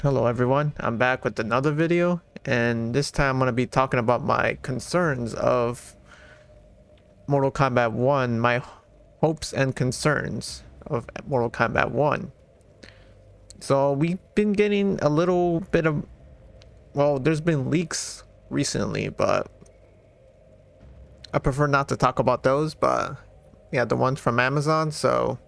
Hello everyone, I'm back with another video, and this time I'm going to be talking about my concerns of Mortal Kombat 1, my hopes and concerns of Mortal Kombat 1. So we've been getting a little bit of, well, there's been leaks recently, but I prefer not to talk about those, but yeah, the ones from Amazon. So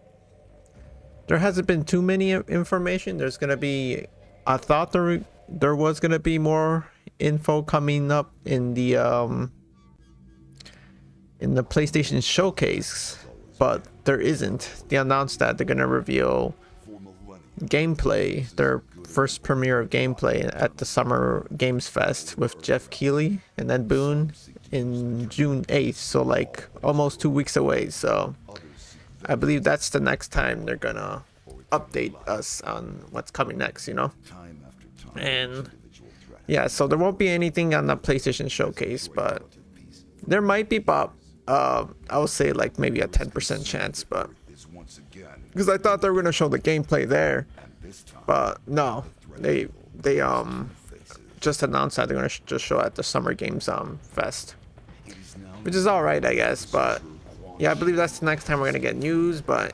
there hasn't been too many information. There's going to be, I thought there was going to be more info coming up in the PlayStation showcase, but there isn't. They announced that they're going to reveal gameplay, their first premiere of gameplay at the Summer Games Fest with Jeff Keighley and Ed Boon in June 8th, so like almost 2 weeks away. So I believe that's the next time they're gonna update us on what's coming next, you know. And yeah, so there won't be anything on the PlayStation showcase, but there might be, but I would say like maybe a 10% chance, but because I thought they were gonna show the gameplay there, but no, they just announced that they're gonna just show at the Summer Games Fest, which is all right, I guess. But yeah, I believe that's the next time we're gonna get news. But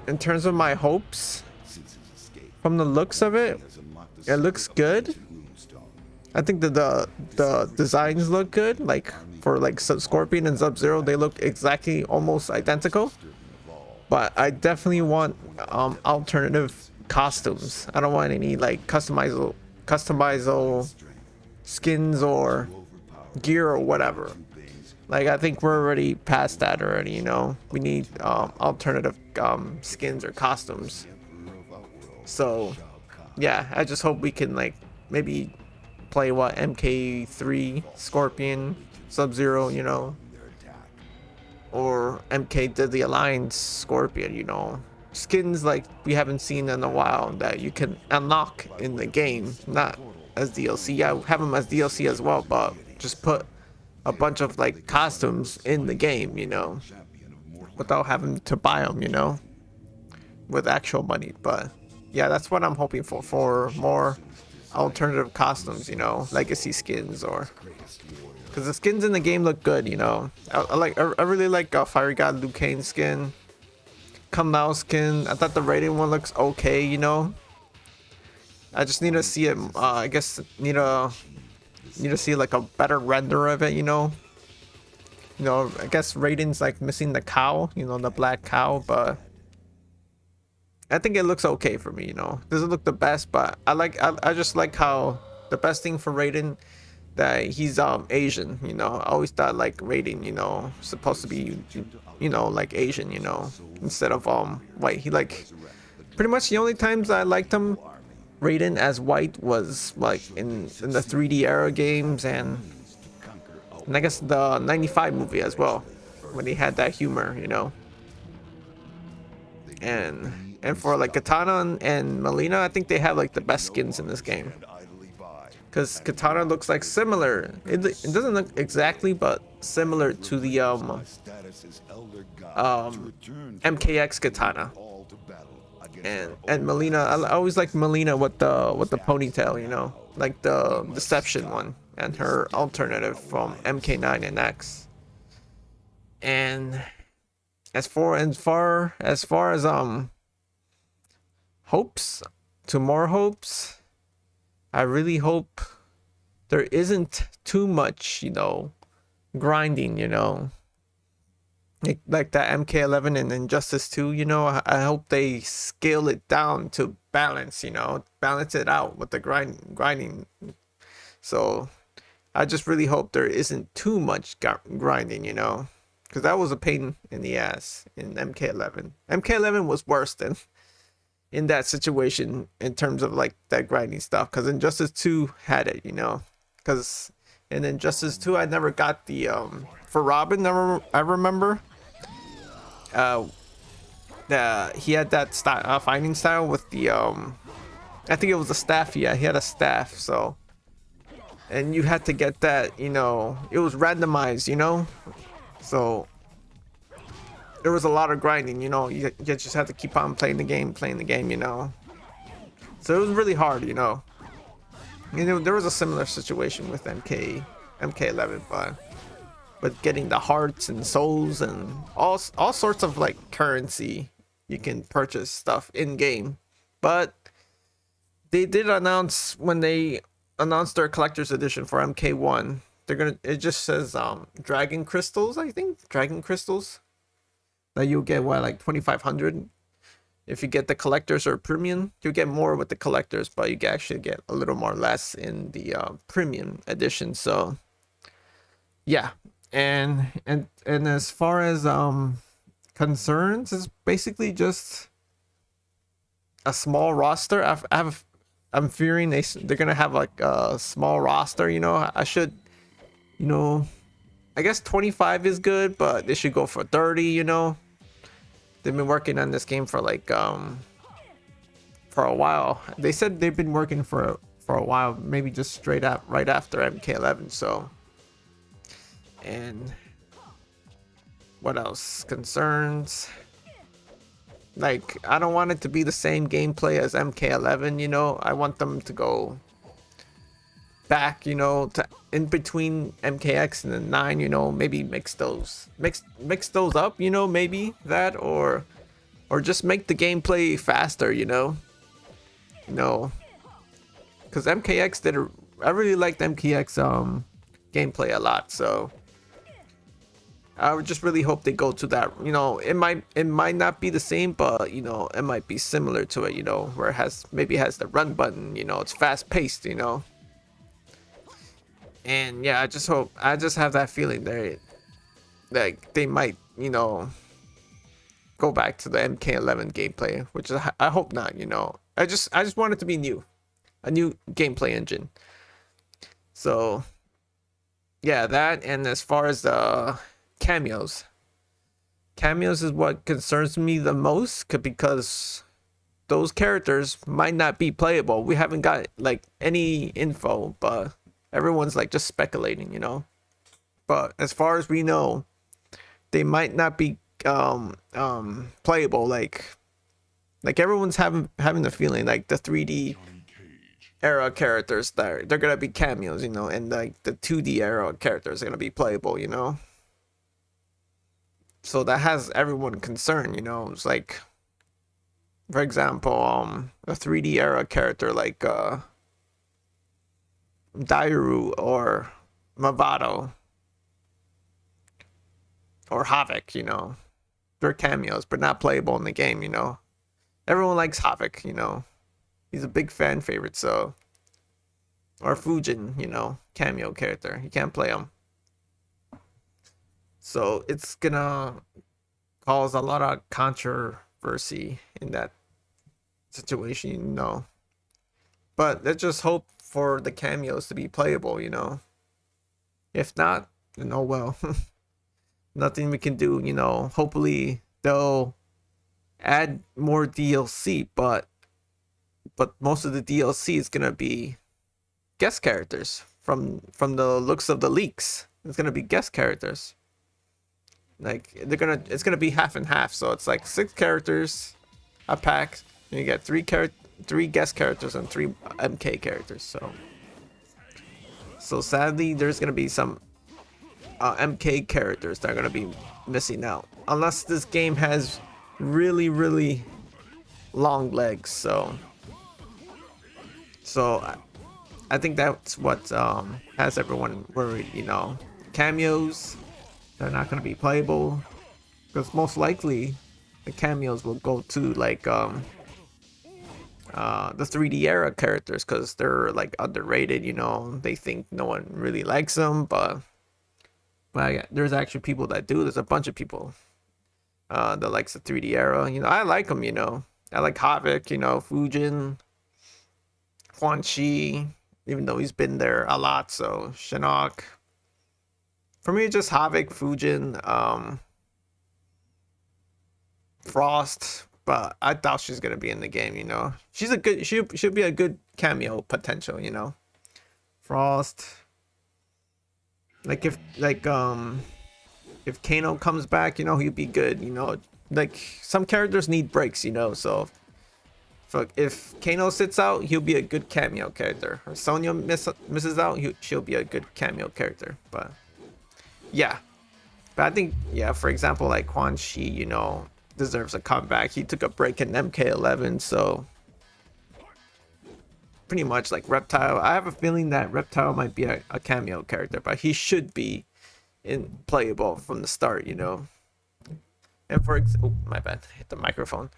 in terms of my hopes, from the looks of it, it looks good. I think that the designs look good. Like for like Scorpion and Sub-Zero, they look exactly almost identical. But I definitely want alternative costumes. I don't want any like customizable skins or gear or whatever. Like I think we're already past that already, you know. We need alternative skins or costumes. So yeah, I just hope we can like maybe play what MK3 Scorpion, Sub-Zero, you know, or MK did the Alliance Scorpion, you know, skins like we haven't seen in a while that you can unlock in the game, not as DLC. I have them as DLC as well, but just put a bunch of like costumes in the game, you know, without having to buy them, you know, with actual money. But yeah, that's what I'm hoping for more alternative costumes, you know, legacy skins, or because the skins in the game look good, you know. I really like Fiery God Liu Kang skin, Kung Lao skin. I thought the rating one looks okay, you know. I just need to see it. I guess need to see like a better render of it, you know. You know, I guess Raiden's like missing the cow, you know, the black cow, but I think it looks okay for me, you know. Doesn't look the best, but I just like how the best thing for Raiden that he's Asian, you know. I always thought like Raiden, you know, supposed to be, you know, like Asian, you know, instead of white. He like pretty much the only times I liked him Raiden as white was like in the 3D era games, and I guess the 95 movie as well, when he had that humor, you know. And for like Katana and Melina, I think they have like the best skins in this game, because Katana looks like similar. It doesn't look exactly, but similar to the MKX Katana. And Melina, I always like Melina with the ponytail, you know, like the Deception one, and her alternative from MK9 and X. And as far as hopes, to more hopes, I really hope there isn't too much, you know, grinding, you know, like that MK11 and Injustice 2, you know. I hope they scale it down to balance, you know, balance it out with the grinding. So I just really hope there isn't too much grinding, you know, because that was a pain in the ass in MK11. MK11 was worse than in that situation in terms of like that grinding stuff, because Injustice 2 had it, you know, because in Injustice 2 I never got the for Robin, I remember he had that style, fighting style with the I think it was a staff. Yeah, he had a staff. So, and you had to get that, you know, it was randomized, you know, so there was a lot of grinding, you know. You just had to keep on playing the game, you know. So it was really hard, you know. You know, there was a similar situation with MK11, but getting the hearts and souls and all sorts of like currency, you can purchase stuff in game. But they did announce, when they announced their collector's edition for MK1, it just says dragon crystals, I think, dragon crystals, that you'll get, what, like 2,500 if you get the collectors or premium. You get more with the collectors, but you can actually get a little more less in the premium edition. So yeah, and as far as concerns, it's basically just a small roster. I'm fearing they're gonna have like a small roster. You know, I guess 25 is good, but they should go for 30. You know, they've been working on this game for like for a while. They said they've been working for a while, maybe just straight up right after MK11. So, and what else? Concerns. Like, I don't want it to be the same gameplay as MK11, you know. I want them to go back, you know, to in between MKX and the 9, you know, maybe mix those up, you know, maybe that, or just make the gameplay faster, you know. Because MKX I really liked MKX gameplay a lot, so I would just really hope they go to that. You know, it might not be the same, but you know, it might be similar to it, you know, where maybe it has the run button, you know, it's fast paced, you know. And yeah, I just have that feeling they might, you know, go back to the MK11 gameplay, which I hope not, you know. I just want it to be new. A new gameplay engine. So yeah, that. And as far as the cameos is what concerns me the most, because those characters might not be playable. We haven't got like any info, but everyone's like just speculating, you know. But as far as we know, they might not be playable. Like everyone's having the feeling like the 3D era characters they're gonna be cameos, you know, and like the 2D era characters are gonna be playable, you know. So that has everyone concerned, you know. It's like, for example, a 3D era character like Dairu or Mavado or Havoc, you know. They're cameos, but not playable in the game, you know. Everyone likes Havoc, you know. He's a big fan favorite, so. Or Fujin, you know, cameo character. You can't play him. So it's gonna cause a lot of controversy in that situation, you know. But let's just hope for the cameos to be playable, you know. If not, then oh well. Nothing we can do, you know. Hopefully they'll add more DLC, but most of the DLC is gonna be guest characters from the looks of the leaks. It's gonna be guest characters. Like it's gonna be half and half. So it's like 6 characters a pack, and you get 3 guest characters and 3 MK characters. So sadly, there's gonna be some MK characters that are gonna be missing out, unless this game has really long legs. So I think that's what has everyone worried, you know. Cameos, they're not going to be playable, because most likely the cameos will go to like the 3D era characters, because they're like underrated, you know. They think no one really likes them, but there's actually people that do. There's a bunch of people that likes the 3D era, you know. I like them, you know. I like Havoc, you know, Fujin, Quan Chi, even though he's been there a lot. So Shinnok. For me, just Havoc, Fujin, Frost. But I thought she's gonna be in the game, you know. She'll be a good cameo potential, you know. Frost. Like if Kano comes back, you know, he'd be good, you know. Like some characters need breaks, you know. So if if Kano sits out, he'll be a good cameo character. Or Sonya misses out, she'll be a good cameo character. But yeah, but I think, yeah, for example, like Quan Chi, you know, deserves a comeback. He took a break in MK11, so pretty much like Reptile. I have a feeling that Reptile might be a cameo character, but he should be playable from the start, you know. And oh, my bad, hit the microphone.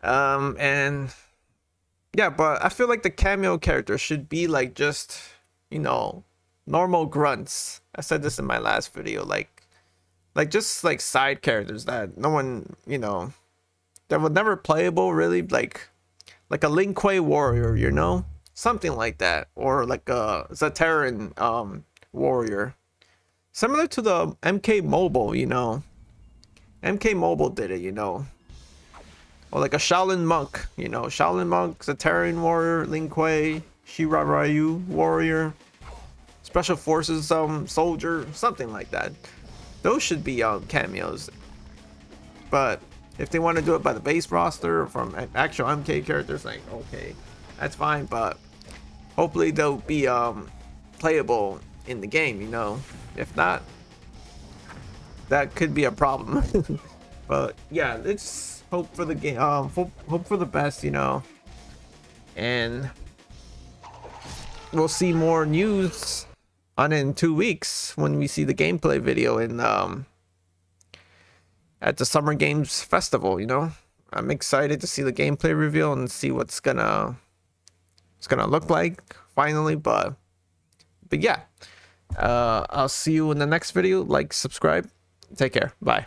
And yeah, but I feel like the cameo character should be like just, you know, normal grunts. I said this in my last video, like just like side characters that no one, you know, that were never playable really, like a Lin Kuei warrior, you know, something like that, or like a Zaterran warrior, similar to the MK Mobile, you know. MK Mobile did it, you know. Or like a Shaolin Monk, you know, Shaolin Monk, Zaterran warrior, Lin Kuei, Shira Ryu warrior, Special Forces soldier, something like that. Those should be cameos. But if they want to do it by the base roster from actual MK characters, like, okay, that's fine, but hopefully they'll be playable in the game, you know. If not, that could be a problem. But yeah, let's hope for the game, hope for the best, you know. And we'll see more news on it in 2 weeks when we see the gameplay video in at the Summer Games Festival, you know. I'm excited to see the gameplay reveal and see what's gonna look like finally. But yeah, I'll see you in the next video. Like, subscribe, take care, bye.